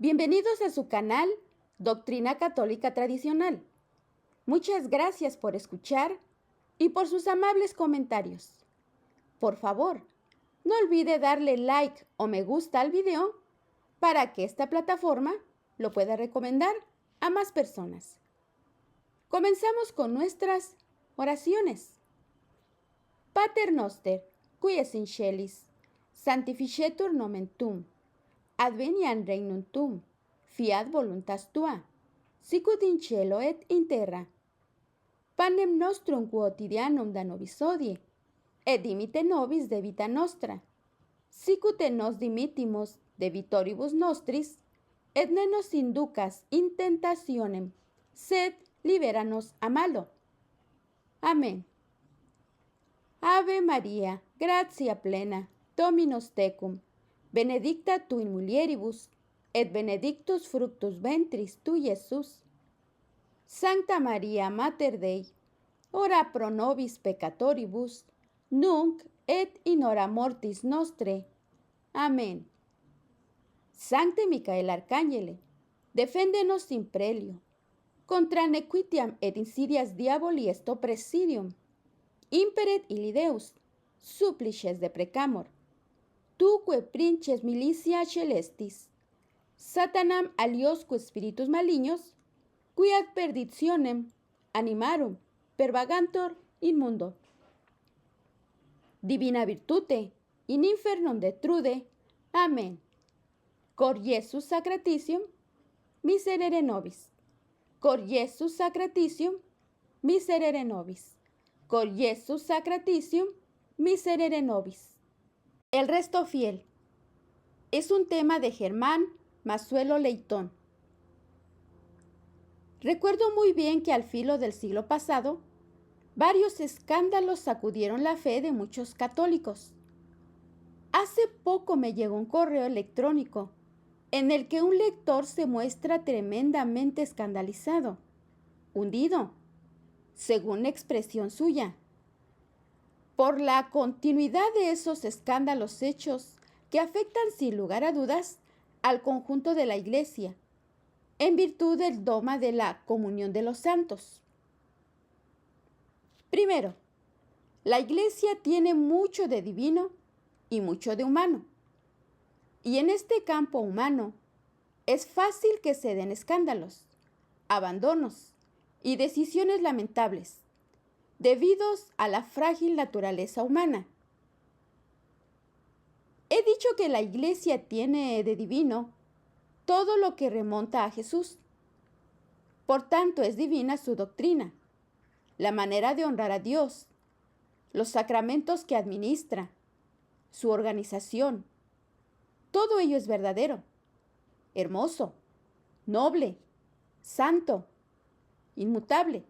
Bienvenidos a su canal Doctrina Católica Tradicional. Muchas gracias por escuchar y por sus amables comentarios. Por favor, no olvide darle like o me gusta al video para que esta plataforma lo pueda recomendar a más personas. Comenzamos con nuestras oraciones. Pater noster, qui es in celis, sanctificetur nomen tuum, adveniat regnum tuum, fiat voluntas tua, sicut in cielo et in terra. Panem nostrum quotidianum da nobis hodie, et dimite nobis debita nostra, sicut et nos dimittimus debitoribus nostris, et ne nos inducas in tentationem, sed libera nos a malo. Amén. Ave María, gratia plena, Dominus tecum, benedicta tu in mulieribus, et benedictus fructus ventris tui, Iesus. Sancta Maria, Mater Dei, ora pro nobis peccatoribus, nunc et in hora mortis nostre. Amén. Sancte Micael Arcángele, defendenos in prelio, contra nequitiam et insidias diaboli est oppressidium, imperet illi Deus, supplices deprecamur. Tuque princes milicia celestis, Satanam aliosque spiritus malignos, qui ad perditionem animarum pervagantur in mundo. Divina virtute, in infernum detrude. Amén. Cor Iesus sacratitium, miserere nobis. Cor Iesus sacratitium, miserere nobis. Cor Iesus sacratitium, miserere nobis. El resto fiel. Es un tema de Germán Massuelo Leitón. Recuerdo muy bien que al filo del siglo pasado, varios escándalos sacudieron la fe de muchos católicos. Hace poco me llegó un correo electrónico en el que un lector se muestra tremendamente escandalizado, hundido, según expresión suya, por la continuidad de esos escándalos hechos que afectan sin lugar a dudas al conjunto de la Iglesia, en virtud del dogma de la comunión de los santos. Primero, la Iglesia tiene mucho de divino y mucho de humano. Y en este campo humano es fácil que se den escándalos, abandonos y decisiones lamentables, debidos a la frágil naturaleza humana. He dicho que la Iglesia tiene de divino todo lo que remonta a Jesús. Por tanto, es divina su doctrina, la manera de honrar a Dios, los sacramentos que administra, su organización. Todo ello es verdadero, hermoso, noble, santo, inmutable.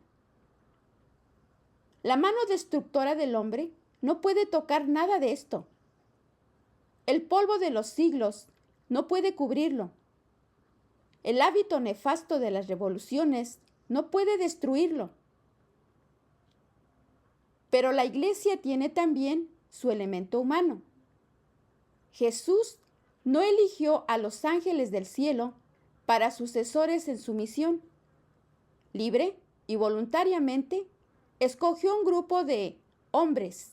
La mano destructora del hombre no puede tocar nada de esto. El polvo de los siglos no puede cubrirlo. El hábito nefasto de las revoluciones no puede destruirlo. Pero la Iglesia tiene también su elemento humano. Jesús no eligió a los ángeles del cielo para sucesores en su misión. Libre y voluntariamente escogió un grupo de hombres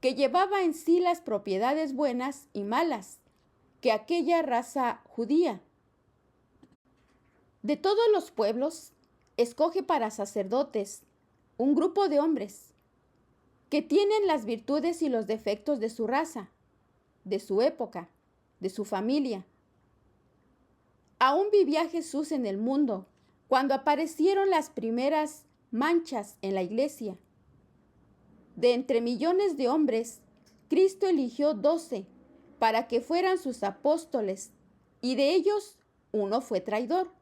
que llevaba en sí las propiedades buenas y malas que aquella raza judía. De todos los pueblos, escoge para sacerdotes un grupo de hombres que tienen las virtudes y los defectos de su raza, de su época, de su familia. Aún vivía Jesús en el mundo cuando aparecieron las primeras manchas en la Iglesia. De entre millones de hombres, Cristo eligió 12 para que fueran sus apóstoles, y de ellos uno fue traidor.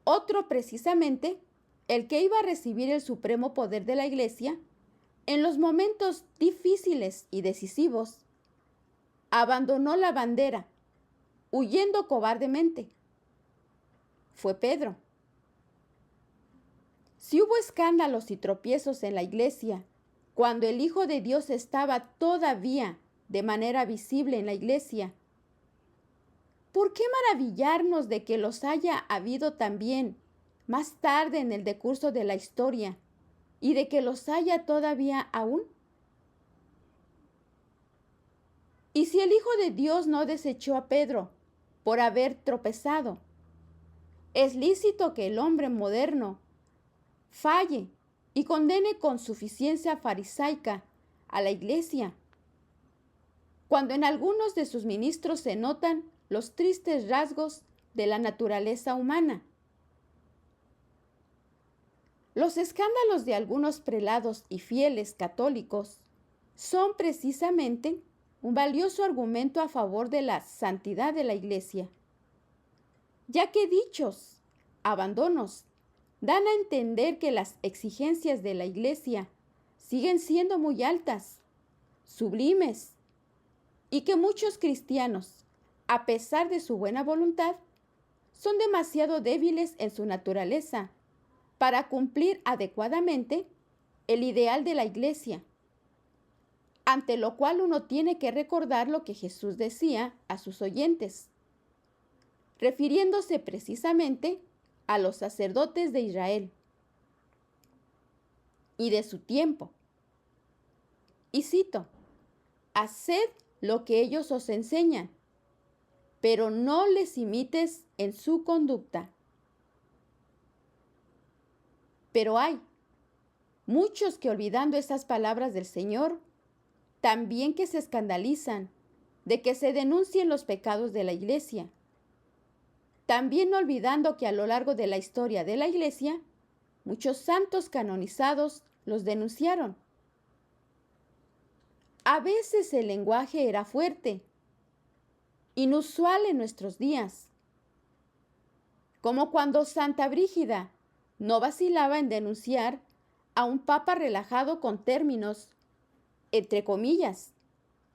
Otro, precisamente, el que iba a recibir el supremo poder de la Iglesia, en los momentos difíciles y decisivos, abandonó la bandera, huyendo cobardemente. Fue Pedro. Si hubo escándalos y tropiezos en la Iglesia, cuando el Hijo de Dios estaba todavía de manera visible en la Iglesia, ¿por qué maravillarnos de que los haya habido también más tarde en el decurso de la historia y de que los haya todavía aún? Y si el Hijo de Dios no desechó a Pedro por haber tropezado, es lícito que el hombre moderno falle y condene con suficiencia farisaica a la Iglesia, cuando en algunos de sus ministros se notan los tristes rasgos de la naturaleza humana. Los escándalos de algunos prelados y fieles católicos son precisamente un valioso argumento a favor de la santidad de la Iglesia, ya que dichos abandonos dan a entender que las exigencias de la Iglesia siguen siendo muy altas, sublimes, y que muchos cristianos, a pesar de su buena voluntad, son demasiado débiles en su naturaleza para cumplir adecuadamente el ideal de la Iglesia, ante lo cual uno tiene que recordar lo que Jesús decía a sus oyentes, refiriéndose precisamente a los sacerdotes de Israel y de su tiempo. Y cito: haced lo que ellos os enseñan, pero no les imites en su conducta. Pero hay muchos que, olvidando esas palabras del Señor, también que se escandalizan de que se denuncien los pecados de la Iglesia, también olvidando que a lo largo de la historia de la Iglesia, muchos santos canonizados los denunciaron. A veces el lenguaje era fuerte, inusual en nuestros días, como cuando Santa Brígida no vacilaba en denunciar a un papa relajado con términos, entre comillas,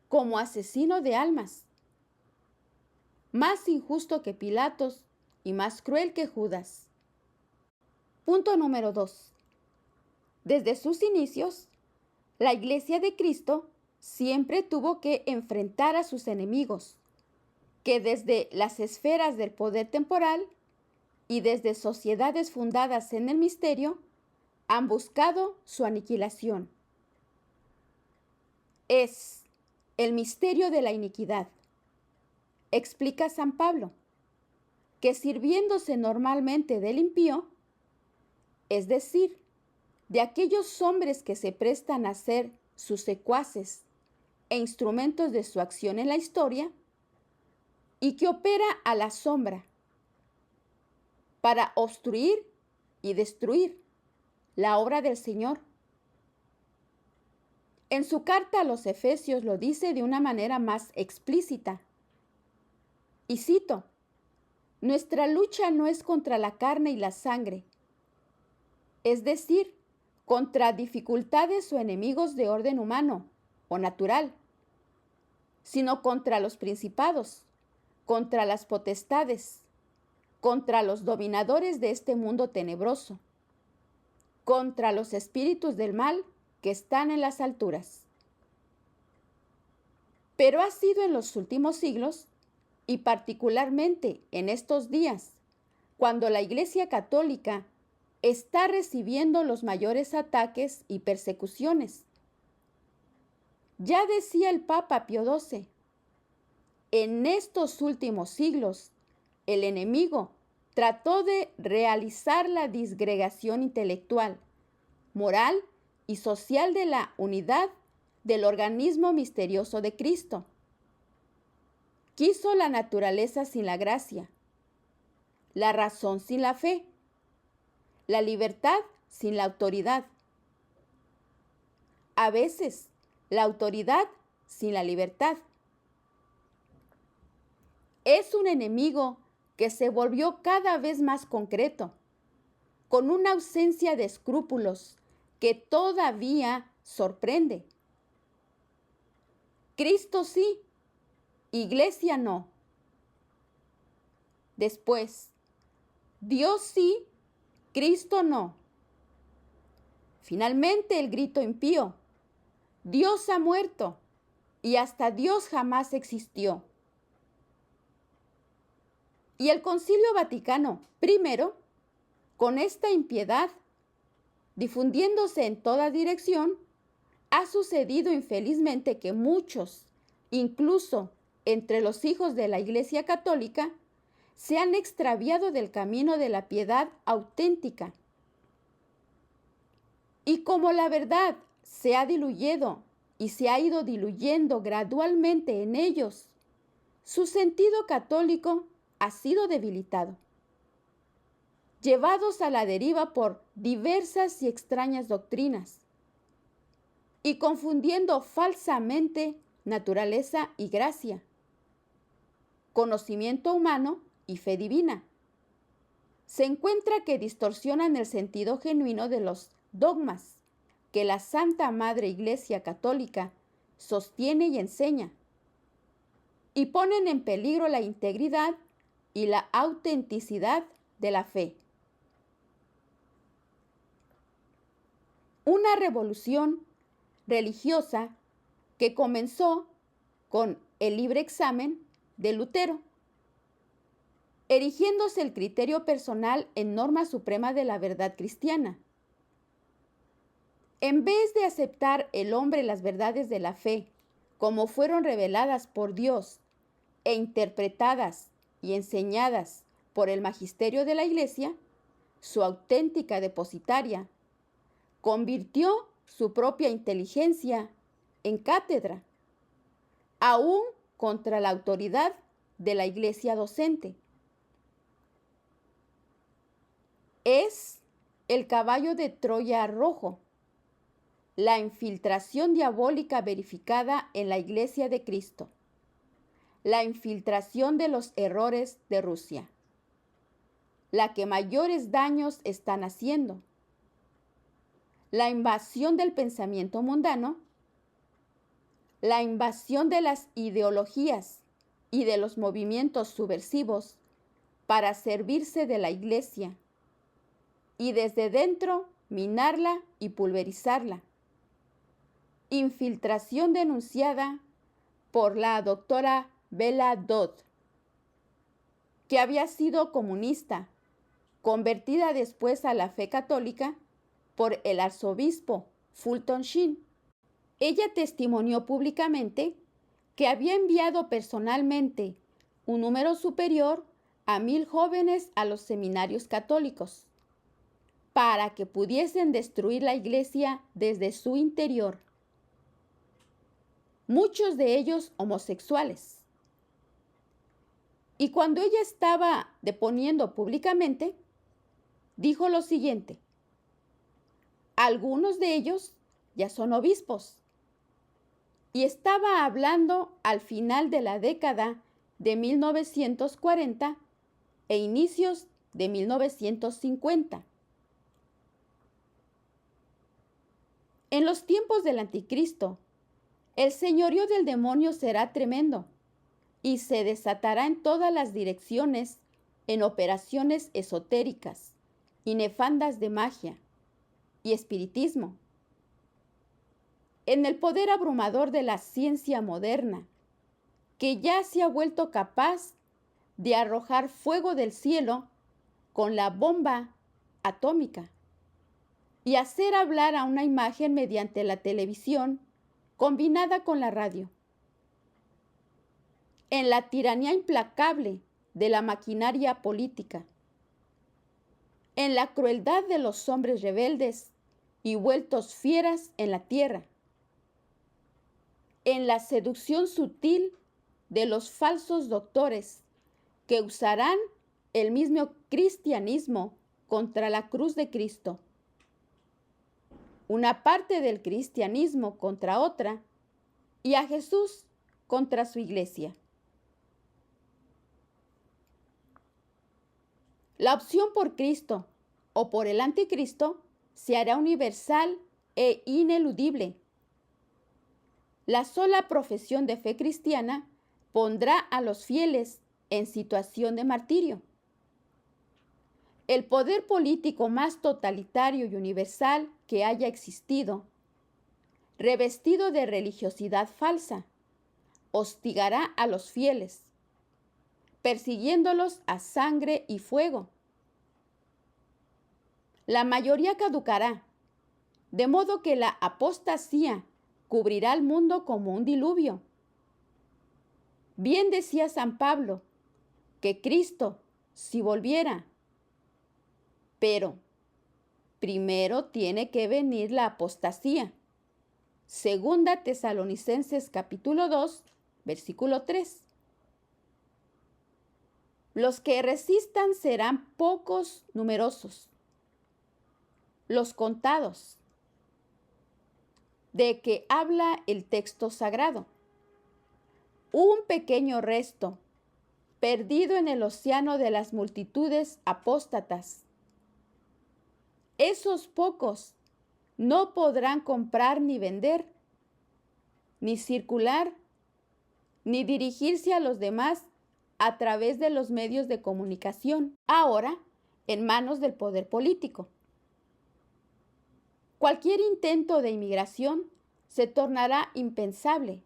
como asesino de almas, más injusto que Pilatos y más cruel que Judas. Punto número 2. Desde sus inicios, la Iglesia de Cristo siempre tuvo que enfrentar a sus enemigos, que desde las esferas del poder temporal y desde sociedades fundadas en el misterio han buscado su aniquilación. Es el misterio de la iniquidad, explica San Pablo, que sirviéndose normalmente del impío, es decir, de aquellos hombres que se prestan a ser sus secuaces e instrumentos de su acción en la historia, y que opera a la sombra para obstruir y destruir la obra del Señor. En su carta a los Efesios lo dice de una manera más explícita. Y cito: nuestra lucha no es contra la carne y la sangre, es decir, contra dificultades o enemigos de orden humano o natural, sino contra los principados, contra las potestades, contra los dominadores de este mundo tenebroso, contra los espíritus del mal que están en las alturas. Pero ha sido en los últimos siglos, y particularmente en estos días, cuando la Iglesia Católica está recibiendo los mayores ataques y persecuciones. Ya decía el Papa Pío XII, en estos últimos siglos, el enemigo trató de realizar la disgregación intelectual, moral y social de la unidad del organismo misterioso de Cristo. Quiso la naturaleza sin la gracia, la razón sin la fe, la libertad sin la autoridad. A veces, la autoridad sin la libertad. Es un enemigo que se volvió cada vez más concreto, con una ausencia de escrúpulos que todavía sorprende. Cristo sí, Iglesia no. Después, Dios sí, Cristo no. Finalmente el grito impío: Dios ha muerto y hasta Dios jamás existió. Y el Concilio Vaticano I, con esta impiedad, difundiéndose en toda dirección, ha sucedido infelizmente que muchos, incluso entre los hijos de la Iglesia Católica, se han extraviado del camino de la piedad auténtica. Y como la verdad se ha diluido y se ha ido diluyendo gradualmente en ellos, su sentido católico ha sido debilitado, llevados a la deriva por diversas y extrañas doctrinas, y confundiendo falsamente naturaleza y gracia, conocimiento humano y fe divina. Se encuentra que distorsionan el sentido genuino de los dogmas que la Santa Madre Iglesia Católica sostiene y enseña, y ponen en peligro la integridad y la autenticidad de la fe. Una revolución religiosa que comenzó con el libre examen de Lutero, erigiéndose el criterio personal en norma suprema de la verdad cristiana. En vez de aceptar el hombre las verdades de la fe como fueron reveladas por Dios e interpretadas y enseñadas por el magisterio de la Iglesia, su auténtica depositaria, convirtió su propia inteligencia en cátedra, aún contra la autoridad de la Iglesia docente. Es el caballo de Troya rojo, la infiltración diabólica verificada en la Iglesia de Cristo, la infiltración de los errores de Rusia, la que mayores daños están haciendo, la invasión del pensamiento mundano, la invasión de las ideologías y de los movimientos subversivos para servirse de la Iglesia y desde dentro minarla y pulverizarla. Infiltración denunciada por la doctora Bella Dodd, que había sido comunista, convertida después a la fe católica por el arzobispo Fulton Sheen. Ella testimonió públicamente que había enviado personalmente un número superior a 1,000 jóvenes a los seminarios católicos para que pudiesen destruir la Iglesia desde su interior. Muchos de ellos homosexuales. Y cuando ella estaba deponiendo públicamente, dijo lo siguiente: algunos de ellos ya son obispos. Y estaba hablando al final de la década de 1940 e inicios de 1950. En los tiempos del anticristo, el señorío del demonio será tremendo y se desatará en todas las direcciones en operaciones esotéricas y nefandas de magia y espiritismo, en el poder abrumador de la ciencia moderna, que ya se ha vuelto capaz de arrojar fuego del cielo con la bomba atómica y hacer hablar a una imagen mediante la televisión combinada con la radio. En la tiranía implacable de la maquinaria política, en la crueldad de los hombres rebeldes y vueltos fieras en la tierra, en la seducción sutil de los falsos doctores que usarán el mismo cristianismo contra la cruz de Cristo, una parte del cristianismo contra otra, y a Jesús contra su iglesia. La opción por Cristo o por el anticristo se hará universal e ineludible. La sola profesión de fe cristiana pondrá a los fieles en situación de martirio. El poder político más totalitario y universal que haya existido, revestido de religiosidad falsa, hostigará a los fieles, persiguiéndolos a sangre y fuego. La mayoría caducará, de modo que la apostasía cubrirá al mundo como un diluvio. Bien decía San Pablo, que Cristo, si volviera, pero primero tiene que venir la apostasía. Segunda Tesalonicenses capítulo 2, versículo 3. Los que resistan serán pocos numerosos, los contados, de que habla el texto sagrado. Un pequeño resto, perdido en el océano de las multitudes apóstatas. Esos pocos no podrán comprar ni vender, ni circular, ni dirigirse a los demás a través de los medios de comunicación, ahora en manos del poder político. Cualquier intento de inmigración se tornará impensable,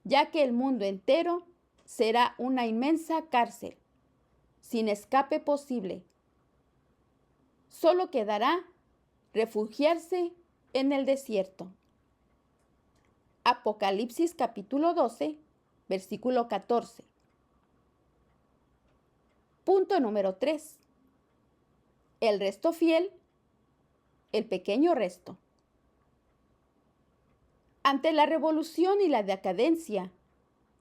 ya que el mundo entero será una inmensa cárcel, sin escape posible. Solo quedará refugiarse en el desierto. Apocalipsis capítulo 12, versículo 14. Punto número 3. El resto fiel, el pequeño resto. Ante la revolución y la decadencia,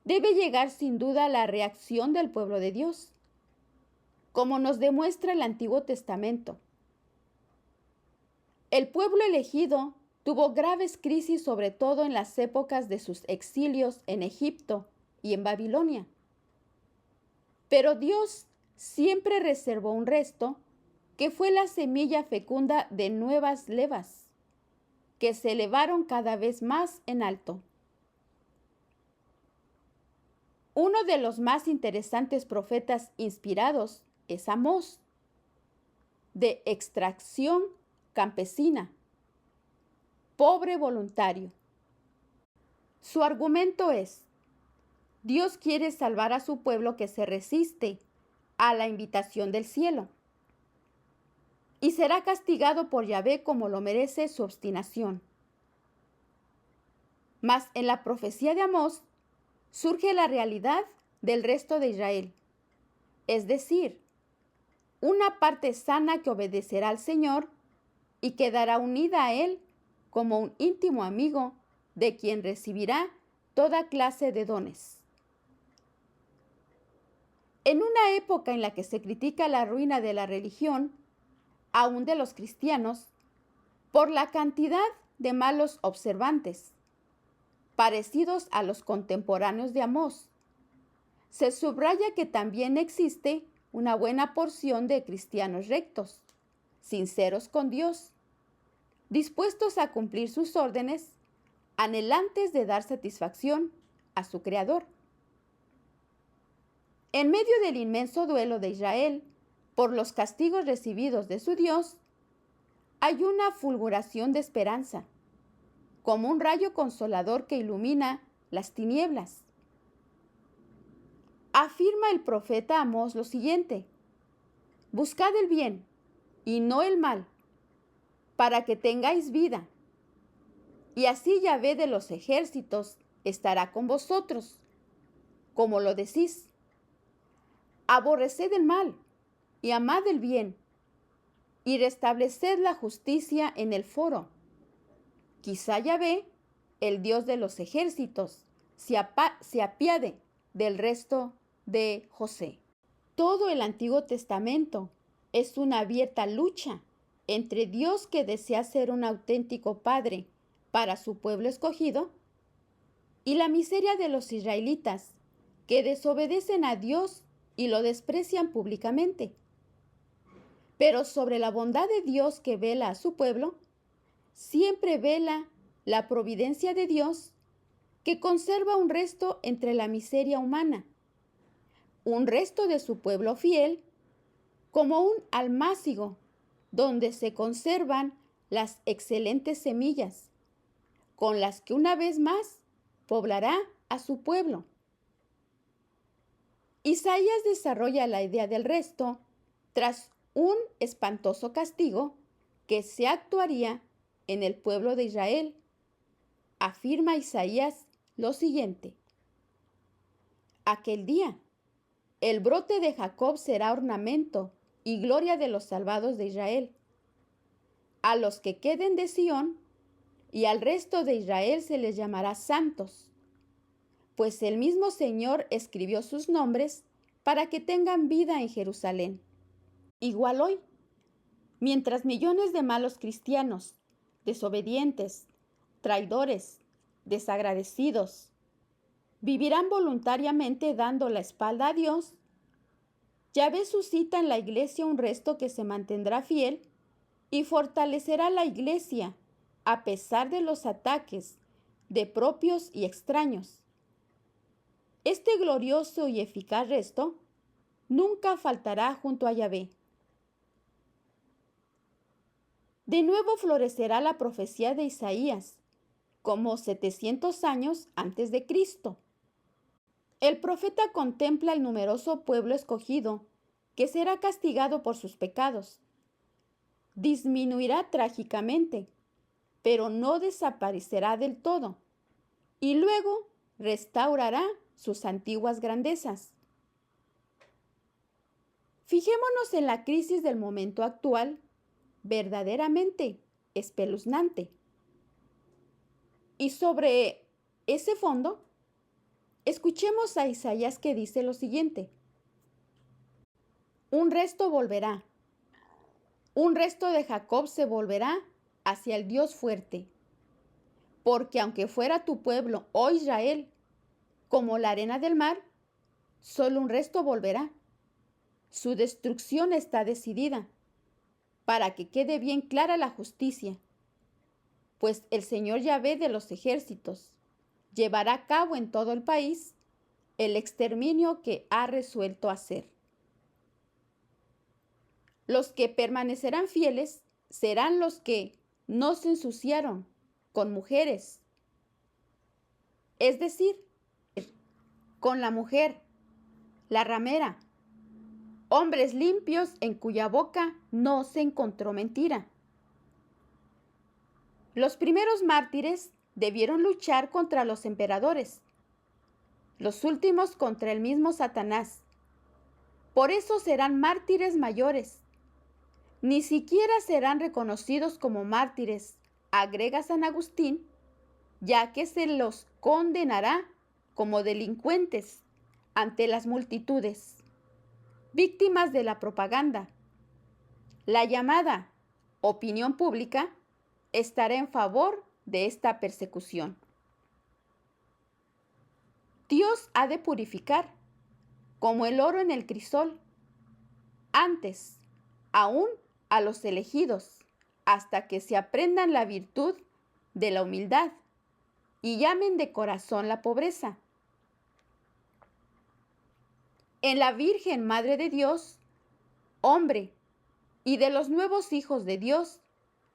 debe llegar sin duda la reacción del pueblo de Dios, como nos demuestra el Antiguo Testamento. El pueblo elegido tuvo graves crisis, sobre todo en las épocas de sus exilios en Egipto y en Babilonia. Pero Dios siempre reservó un resto que fue la semilla fecunda de nuevas levas, que se elevaron cada vez más en alto. Uno de los más interesantes profetas inspirados es Amós, de extracción campesina, pobre voluntario. Su argumento es: Dios quiere salvar a su pueblo que se resiste a la invitación del cielo, y será castigado por Yahvé como lo merece su obstinación. Mas en la profecía de Amós surge la realidad del resto de Israel, es decir, una parte sana que obedecerá al Señor y quedará unida a Él como un íntimo amigo de quien recibirá toda clase de dones. En una época en la que se critica la ruina de la religión, aún de los cristianos, por la cantidad de malos observantes, parecidos a los contemporáneos de Amós, se subraya que también existe una buena porción de cristianos rectos, sinceros con Dios, dispuestos a cumplir sus órdenes, anhelantes de dar satisfacción a su Creador. En medio del inmenso duelo de Israel por los castigos recibidos de su Dios, hay una fulguración de esperanza, como un rayo consolador que ilumina las tinieblas. Afirma el profeta Amós lo siguiente: buscad el bien y no el mal, para que tengáis vida, y así Yahvé de los ejércitos estará con vosotros, como lo decís. Aborreced el mal y amad el bien, y restableced la justicia en el foro. Quizá Yahvé, el Dios de los ejércitos, se apiade del resto de José. Todo el Antiguo Testamento es una abierta lucha entre Dios, que desea ser un auténtico padre para su pueblo escogido, y la miseria de los israelitas, que desobedecen a Dios y lo desprecian públicamente. Pero sobre la bondad de Dios que vela a su pueblo, siempre vela la providencia de Dios, que conserva un resto entre la miseria humana, un resto de su pueblo fiel, como un almácigo donde se conservan las excelentes semillas, con las que una vez más poblará a su pueblo. Isaías desarrolla la idea del resto tras un espantoso castigo que se actuaría en el pueblo de Israel. Afirma Isaías lo siguiente: aquel día, el brote de Jacob será ornamento y gloria de los salvados de Israel. A los que queden de Sión y al resto de Israel se les llamará santos, pues el mismo Señor escribió sus nombres para que tengan vida en Jerusalén. Igual hoy, mientras millones de malos cristianos, desobedientes, traidores, desagradecidos, vivirán voluntariamente dando la espalda a Dios, Yahvé suscita en la iglesia un resto que se mantendrá fiel y fortalecerá la iglesia a pesar de los ataques de propios y extraños. Este glorioso y eficaz resto nunca faltará junto a Yahvé. De nuevo florecerá la profecía de Isaías, como 700 años antes de Cristo. El profeta contempla el numeroso pueblo escogido, que será castigado por sus pecados. Disminuirá trágicamente, pero no desaparecerá del todo, y luego restaurará sus antiguas grandezas. Fijémonos en la crisis del momento actual, verdaderamente espeluznante. Y sobre ese fondo, escuchemos a Isaías que dice lo siguiente: un resto volverá, un resto de Jacob se volverá hacia el Dios fuerte, porque aunque fuera tu pueblo, oh Israel, como la arena del mar, solo un resto volverá. Su destrucción está decidida, para que quede bien clara la justicia, pues el Señor Yahvé de los ejércitos llevará a cabo en todo el país el exterminio que ha resuelto hacer. Los que permanecerán fieles serán los que no se ensuciaron con mujeres, es decir, con la mujer, la ramera, hombres limpios en cuya boca no se encontró mentira. Los primeros mártires debieron luchar contra los emperadores, los últimos contra el mismo Satanás. Por eso serán mártires mayores. Ni siquiera serán reconocidos como mártires, agrega San Agustín, ya que se los condenará como delincuentes ante las multitudes, víctimas de la propaganda. La llamada opinión pública estará en favor de esta persecución. Dios ha de purificar, como el oro en el crisol, antes, aún a los elegidos, hasta que se aprendan la virtud de la humildad y llamen de corazón la pobreza. En la Virgen Madre de Dios, hombre, y de los nuevos hijos de Dios,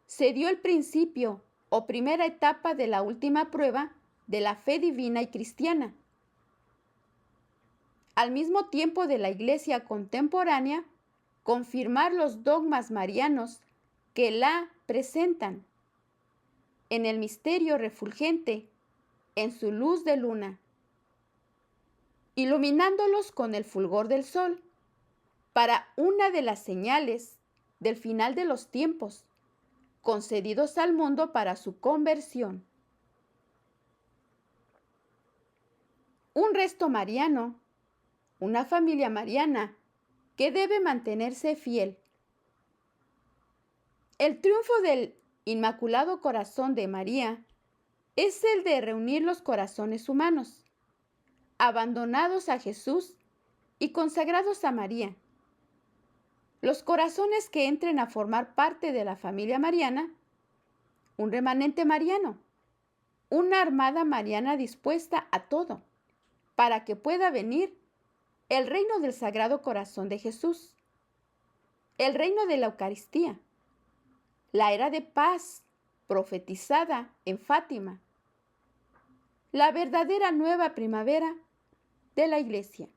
se dio el principio o primera etapa de la última prueba de la fe divina y cristiana. Al mismo tiempo de la Iglesia contemporánea, confirmar los dogmas marianos que la presentan en el misterio refulgente, en su luz de luna, iluminándolos con el fulgor del sol, para una de las señales del final de los tiempos, concedidos al mundo para su conversión. Un resto mariano, una familia mariana que debe mantenerse fiel. El triunfo del Inmaculado Corazón de María es el de reunir los corazones humanos, abandonados a Jesús y consagrados a María. Los corazones que entren a formar parte de la familia mariana, un remanente mariano, una armada mariana dispuesta a todo, para que pueda venir el reino del Sagrado Corazón de Jesús, el reino de la Eucaristía, la era de paz profetizada en Fátima, la verdadera nueva primavera de la Iglesia.